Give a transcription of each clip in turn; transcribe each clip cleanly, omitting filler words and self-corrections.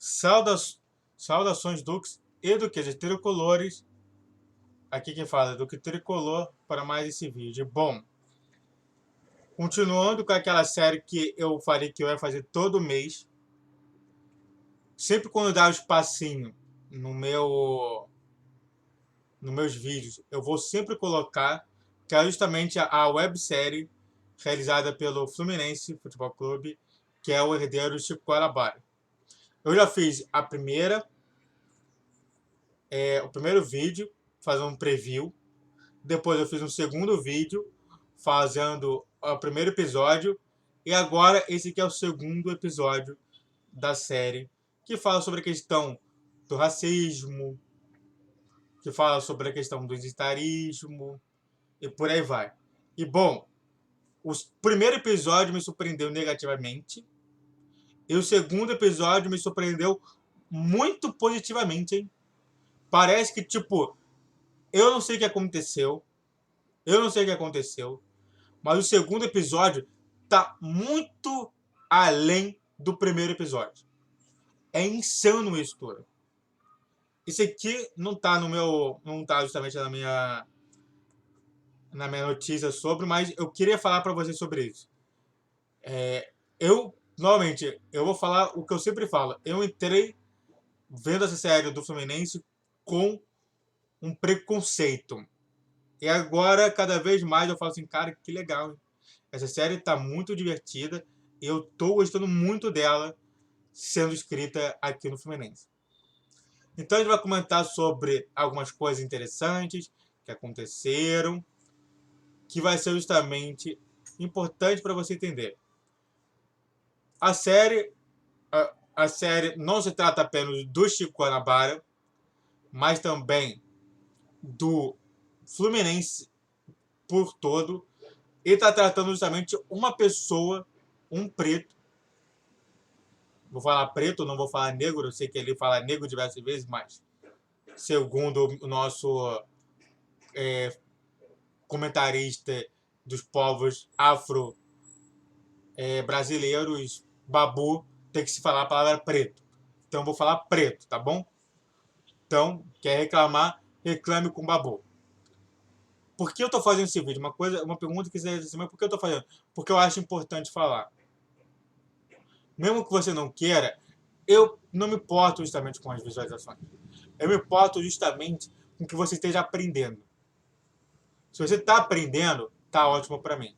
Sauda- Saudações Dux e Duques Tricolores. Aqui quem fala é Duque Tricolor para mais esse vídeo. Bom, continuando com aquela série que eu falei que eu ia fazer todo mês. Sempre quando dá um espacinho no meu, nos meus vídeos, eu vou sempre colocar, que é justamente a websérie realizada pelo Fluminense Futebol Clube, que é o Herdeiro Chico Guarabara. Eu já fiz o primeiro vídeo, fazendo um preview. Depois eu fiz um segundo vídeo, fazendo o primeiro episódio. E agora esse aqui é o segundo episódio da série, que fala sobre a questão do racismo, que fala sobre a questão do identitarismo e por aí vai. E bom, o primeiro episódio me surpreendeu negativamente. E o segundo episódio me surpreendeu muito positivamente, hein? Parece que, tipo, eu não sei o que aconteceu. Eu não sei o que aconteceu. Mas o segundo episódio tá muito além do primeiro episódio. É insano isso tudo. Isso aqui não tá no meu. Não tá justamente na minha notícia sobre, mas eu queria falar pra vocês sobre isso. Novamente, eu vou falar o que eu sempre falo. Eu entrei vendo essa série do Fluminense com um preconceito. E agora, cada vez mais, eu falo assim, cara, que legal, hein? Essa série tá muito divertida. Eu tô gostando muito dela sendo escrita aqui no Fluminense. Então a gente vai comentar sobre algumas coisas interessantes que aconteceram, que vai ser justamente importante para você entender. A série, a série não se trata apenas do Chico Guanabara, mas também do Fluminense por todo. E está tratando justamente uma pessoa, um preto. Vou falar preto, não vou falar negro. Eu sei que ele fala negro diversas vezes, mas segundo o nosso comentarista dos povos afro-brasileiros, Babu, tem que se falar a palavra preto. Então eu vou falar preto, tá bom? Então, quer reclamar, reclame com Babu. Por que eu tô fazendo esse vídeo? Uma pergunta que você diz, mas por que eu tô fazendo? Porque eu acho importante falar. Mesmo que você não queira, eu não me importo justamente com as visualizações. Eu me importo justamente com que você esteja aprendendo. Se você está aprendendo, tá ótimo para mim.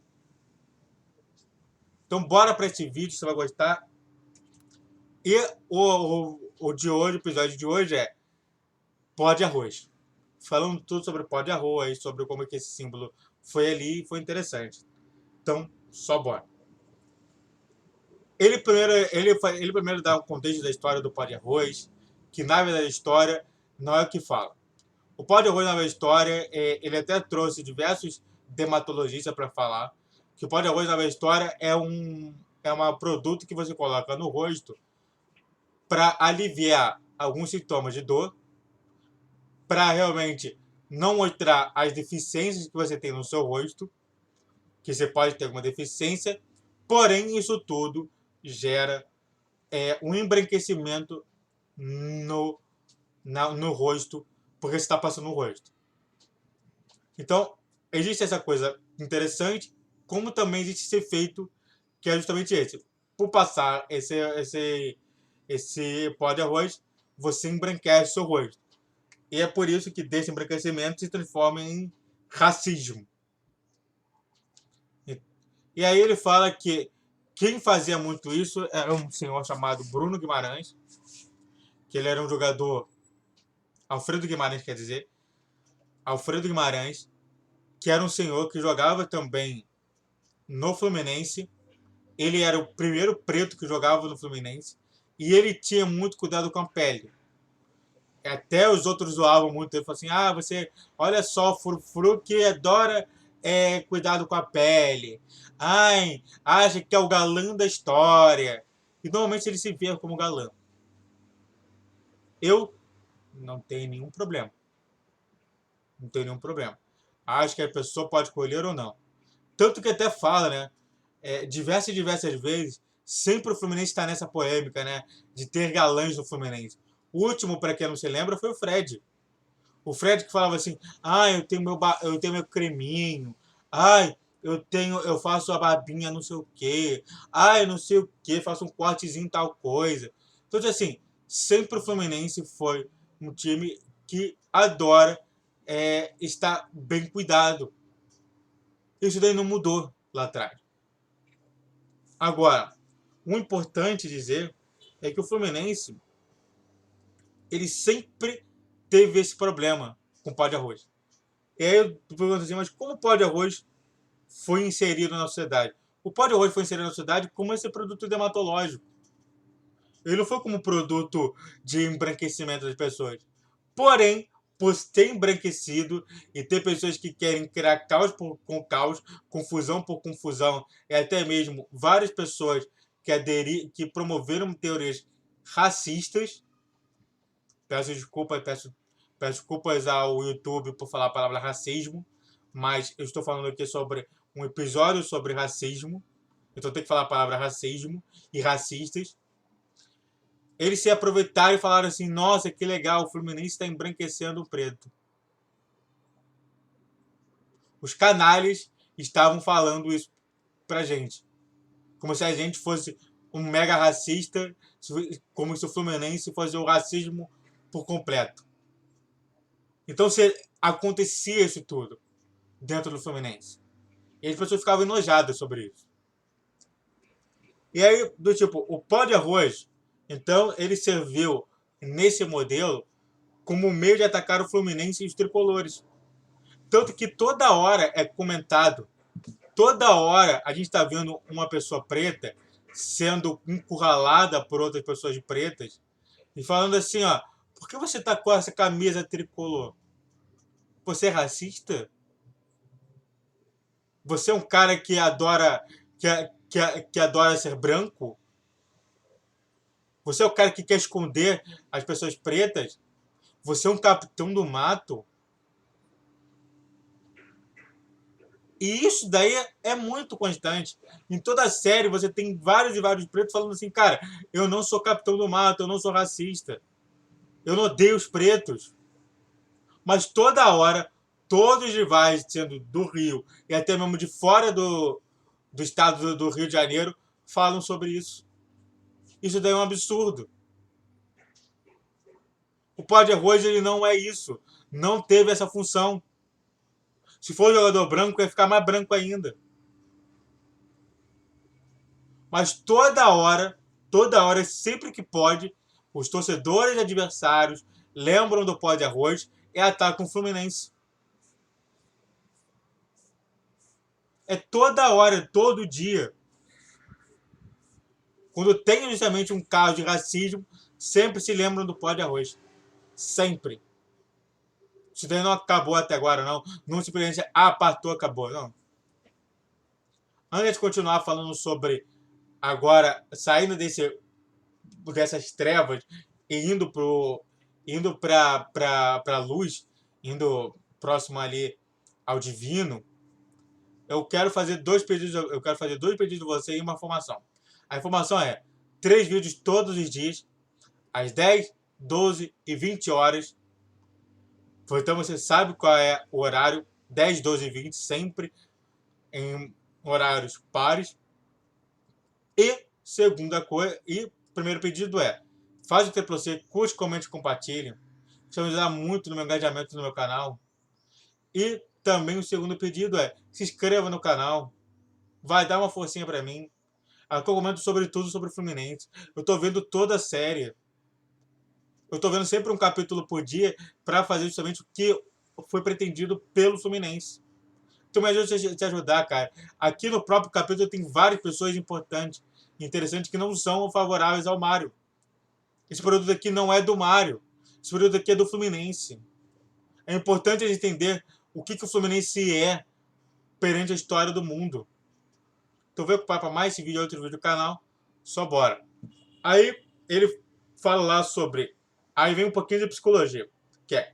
Então bora para esse vídeo, você vai gostar. E o de hoje, o episódio de hoje é pó de arroz. Falando tudo sobre pó de arroz, sobre como é que esse símbolo foi ali, foi interessante. Então, só bora. Ele primeiro dá um contexto da história do pó de arroz, que na verdade a história não é o que fala. O pó de arroz na verdade, história, ele até trouxe diversos dermatologistas para falar que o pó de arroz na verdade, história é um produto que você coloca no rosto para aliviar alguns sintomas de dor, para realmente não mostrar as deficiências que você tem no seu rosto, que você pode ter alguma deficiência, porém isso tudo gera um embranquecimento no rosto, porque você está passando no rosto. Então, existe essa coisa interessante, como também existe esse efeito, que é justamente esse. Por passar esse pó de arroz, você embranquece o seu rosto. E é por isso que desse embranquecimento se transforma em racismo. E aí ele fala que quem fazia muito isso era um senhor chamado Bruno Guimarães, que ele era um jogador, Alfredo Guimarães quer dizer, Alfredo Guimarães, que era um senhor que jogava também no Fluminense. Ele era o primeiro preto que jogava no Fluminense e ele tinha muito cuidado com a pele. Até os outros zoavam muito. Ele falou assim: ah, você, olha só, Frufru que adora cuidado com a pele. Ai, acha que é o galã da história. E normalmente ele se vê como galã. Eu não tenho nenhum problema. Não tenho nenhum problema. Acho que a pessoa pode escolher ou não. Tanto que até fala, né? Diversas vezes, sempre o Fluminense está nessa polêmica, né? De ter galãs no Fluminense. O último, para quem não se lembra, foi o Fred. O Fred que falava assim: ah, eu tenho meu creminho. Ai, eu faço a barbinha não sei o quê. Ai, não sei o quê, faço um cortezinho tal coisa. Então, assim, sempre o Fluminense foi um time que adora estar bem cuidado. Isso daí não mudou lá atrás. Agora, o importante dizer é que o Fluminense ele sempre teve esse problema com o pó de arroz. E aí eu pergunto assim, mas como o pó de arroz foi inserido na sociedade? O pó de arroz foi inserido na sociedade como esse produto dermatológico. Ele não foi como produto de embranquecimento das pessoas. Porém, por ter embranquecido e ter pessoas que querem criar caos com caos, confusão por confusão, e até mesmo várias pessoas que promoveram teorias racistas. Peço desculpas ao YouTube por falar a palavra racismo, mas eu estou falando aqui sobre um episódio sobre racismo, então tem que falar a palavra racismo e racistas. Eles se aproveitaram e falaram assim: nossa, que legal, o Fluminense está embranquecendo o preto. Os canalhas estavam falando isso pra gente. Como se a gente fosse um mega racista, como se o Fluminense fosse o racismo por completo. Então, se acontecia isso tudo dentro do Fluminense. E as pessoas ficavam enojadas sobre isso. E aí, do tipo, o pó de arroz, então, ele serviu nesse modelo como meio de atacar o Fluminense e os tricolores. Tanto que toda hora é comentado, toda hora a gente está vendo uma pessoa preta sendo encurralada por outras pessoas pretas e falando assim, ó, por que você tá com essa camisa tricolor? Você é racista? Você é um cara que adora que adora ser branco? Você é o cara que quer esconder as pessoas pretas? Você é um capitão do mato? E isso daí é muito constante. Em toda a série você tem vários e vários pretos falando assim, cara, eu não sou capitão do mato, eu não sou racista. Eu não odeio os pretos. Mas toda hora, todos os rivais, sendo do Rio e até mesmo de fora do estado do Rio de Janeiro, falam sobre isso. Isso daí é um absurdo. O pó de arroz ele não é isso. Não teve essa função. Se for jogador branco, ia ficar mais branco ainda. Mas toda hora, sempre que pode, os torcedores adversários lembram do pó de arroz e atacam o Fluminense. É toda hora, todo dia. Quando tem justamente um caso de racismo, sempre se lembram do pó de arroz. Sempre. Isso daí não acabou até agora, não. Não simplesmente apartou, acabou, não. Antes de continuar falando sobre agora, saindo dessas trevas e indo para luz, indo próximo ali ao divino, eu quero fazer dois pedidos de você e uma informação. A informação é 3 vídeos todos os dias, às 10, 12 e 20 horas. Então você sabe qual é o horário, 10, 12 e 20, sempre em horários pares. E segunda coisa, e primeiro pedido é, faz o que para você, curte, comente, compartilhe. Isso vai ajudar muito no meu engajamento no meu canal. E também o segundo pedido é, se inscreva no canal. Vai dar uma forcinha para mim. Aqui eu comento sobre tudo sobre o Fluminense. Eu tô vendo toda a série. Eu tô vendo sempre um capítulo por dia para fazer justamente o que foi pretendido pelo Fluminense. Então me ajuda a te ajudar, cara. Aqui no próprio capítulo tem várias pessoas importantes, interessantes, que não são favoráveis ao Mário. Esse produto aqui não é do Mário. Esse produto aqui é do Fluminense. É importante a gente entender o que o Fluminense é perante a história do mundo. Então vem ocupar para mais esse vídeo e outro vídeo do canal. Só bora. Aí ele fala lá sobre... Aí vem um pouquinho de psicologia. Que é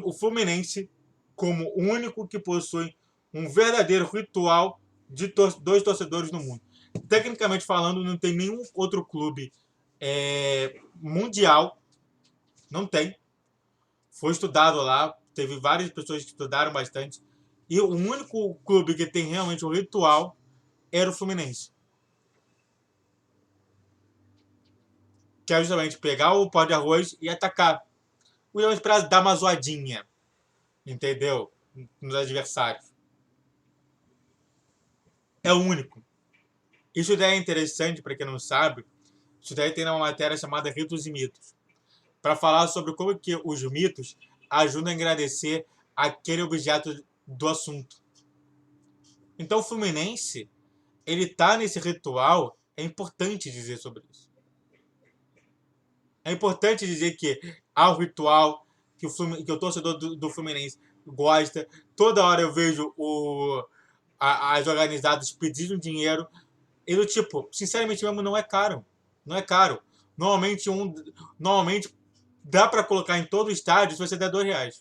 o Fluminense como o único que possui um verdadeiro ritual de dois torcedores no mundo. Tecnicamente falando, não tem nenhum outro clube mundial, não tem. Foi estudado lá, teve várias pessoas que estudaram bastante. E o único clube que tem realmente um ritual era o Fluminense. Que é justamente pegar o pó de arroz e atacar. Justamente para dar uma zoadinha, entendeu? Nos adversários. É o único. Isso daí é interessante para quem não sabe. Isso daí tem uma matéria chamada Ritos e Mitos, para falar sobre como que os mitos ajudam a engrandecer aquele objeto do assunto. Então o Fluminense, ele tá nesse ritual, é importante dizer sobre isso. É importante dizer que há um ritual que o torcedor do Fluminense gosta. Toda hora eu vejo as organizadas pedindo dinheiro. E do tipo, sinceramente mesmo, não é caro. Não é caro. Normalmente, normalmente dá para colocar em todo o estádio se você der R$ 2. R$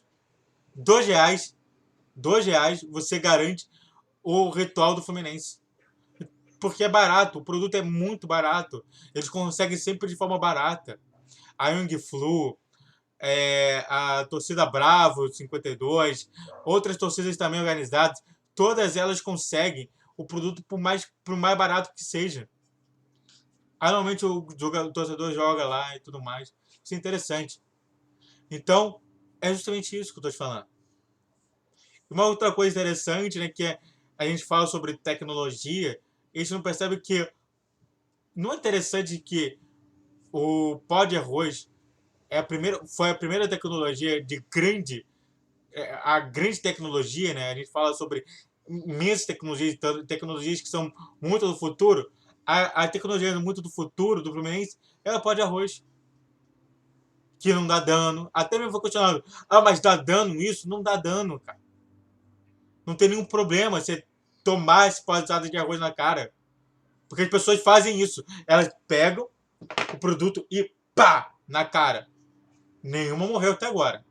2, R$ 2 você garante o ritual do Fluminense. Porque é barato, o produto é muito barato. Eles conseguem sempre de forma barata. A Young Flu, a torcida Bravo 52, outras torcidas também organizadas, todas elas conseguem o produto por mais barato que seja. Aí, normalmente o torcedor joga lá e tudo mais. Isso é interessante. Então, é justamente isso que eu estou te falando. Uma outra coisa interessante, né, que a gente fala sobre tecnologia, a gente não percebe que não é interessante que o pó de arroz foi a primeira tecnologia de a grande tecnologia, né? A gente fala sobre imensas tecnologias que são muito do futuro. A tecnologia muito do futuro do Fluminense é o pó de arroz, que não dá dano. Até mesmo foi questionado, mas dá dano isso? Não dá dano, cara. Não tem nenhum problema você tomar esse pó de arroz na cara. Porque as pessoas fazem isso. Elas pegam o produto e pá! Na cara. Nenhuma morreu até agora.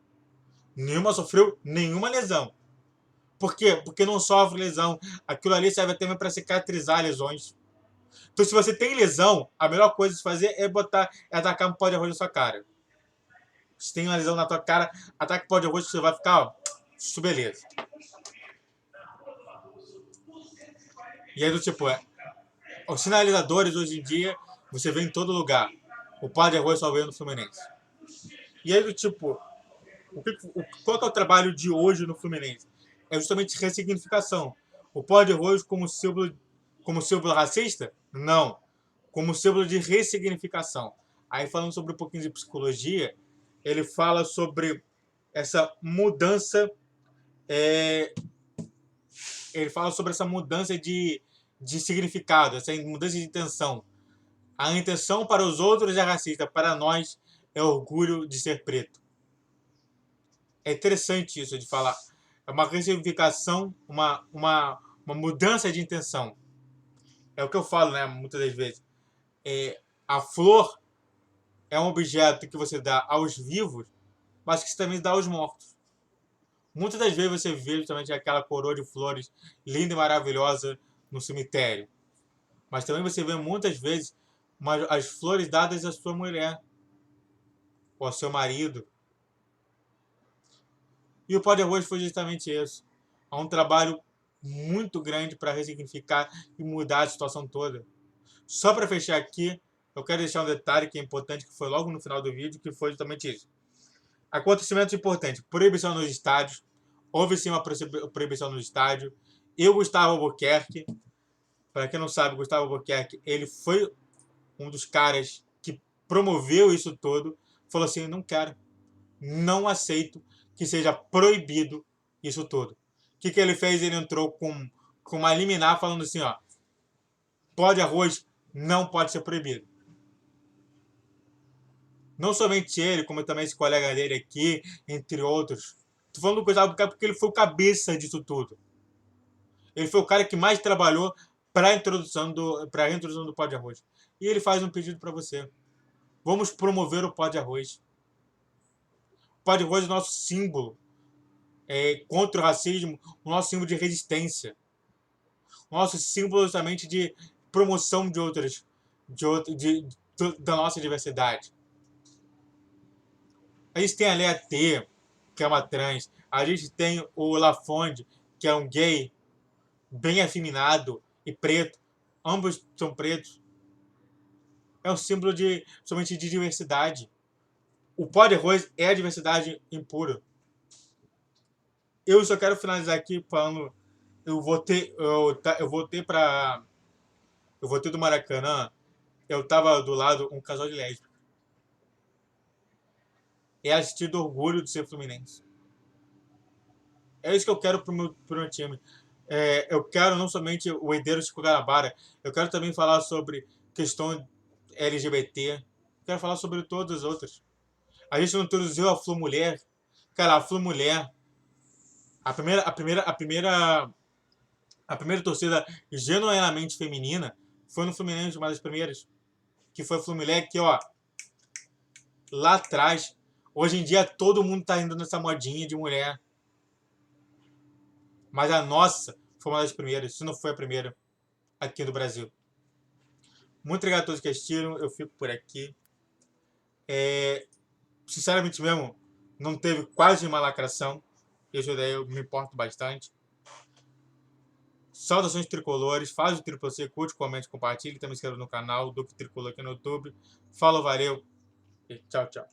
Nenhuma sofreu nenhuma lesão. Por quê? Porque não sofre lesão. Aquilo ali serve até para cicatrizar lesões. Então, se você tem lesão, a melhor coisa de fazer é atacar um pó de arroz na sua cara. Se tem uma lesão na tua cara, ataque pó de arroz que você vai ficar, ó, isso beleza. E aí, do tipo, os sinalizadores hoje em dia, você vê em todo lugar. O pó de arroz só veio no Fluminense. E aí, do tipo, qual que é o trabalho de hoje no Fluminense? É justamente ressignificação. O pó de arroz como símbolo racista? Não. Como símbolo de ressignificação. Aí, falando sobre um pouquinho de psicologia, ele fala sobre essa mudança. Ele fala sobre essa mudança de significado, essa mudança de intenção. A intenção para os outros é racista, para nós é orgulho de ser preto. É interessante isso de falar. É uma ressignificação, uma mudança de intenção. É o que eu falo, né, muitas das vezes. A flor é um objeto que você dá aos vivos, mas que você também dá aos mortos. Muitas das vezes você vê justamente aquela coroa de flores linda e maravilhosa no cemitério. Mas também você vê muitas vezes as flores dadas à sua mulher ou ao seu marido. E o pó de arroz foi justamente isso. Há um trabalho muito grande para ressignificar e mudar a situação toda. Só para fechar aqui, eu quero deixar um detalhe que é importante, que foi logo no final do vídeo, que foi justamente isso. Acontecimentos importantes. Proibição nos estádios. Houve sim uma proibição no estádio. E o Gustavo Albuquerque, para quem não sabe, Gustavo Albuquerque, ele foi um dos caras que promoveu isso todo. Falou assim, não quero, não aceito que seja proibido isso tudo. O que ele fez? Ele entrou com uma liminar falando assim, ó, pó de arroz não pode ser proibido. Não somente ele, como também esse colega dele aqui, entre outros. Tô falando do Gustavo porque ele foi o cabeça disso tudo. Ele foi o cara que mais trabalhou para a reintrodução do pó de arroz. E ele faz um pedido para você. Vamos promover o pó de arroz. O pó de arroz é o nosso símbolo contra o racismo, o nosso símbolo de resistência. O nosso símbolo justamente promoção da nossa diversidade. A gente tem a Lea T, que é uma trans. A gente tem o Lafonde, que é um gay bem afeminado e preto. Ambos são pretos. É um símbolo somente de diversidade. O pó de arroz é a diversidade impura. Eu só quero finalizar aqui falando, eu votei do Maracanã. Eu tava do lado um casal de lésbicas. É assistir do orgulho de ser fluminense. É isso que eu quero pro meu time. Eu quero não somente o herdeiro Chico Guarabara, eu quero também falar sobre questão LGBT, quero falar sobre todas as outras. A gente não introduziu a Flu Mulher. Cara, a Flu Mulher, a primeira torcida genuinamente feminina foi no Fluminense, uma das primeiras, que foi a Flu Mulher, que, ó, lá atrás, hoje em dia todo mundo tá indo nessa modinha de mulher. Mas a nossa foi uma das primeiras, se não foi a primeira, aqui no Brasil. Muito obrigado a todos que assistiram, eu fico por aqui. Sinceramente mesmo, não teve quase uma lacração. Isso daí eu me importo bastante. Saudações tricolores, faz o triplo C, curte, comente, compartilhe. Também se inscreva no canal Duque Tricolor aqui no YouTube. Falou, valeu e tchau, tchau.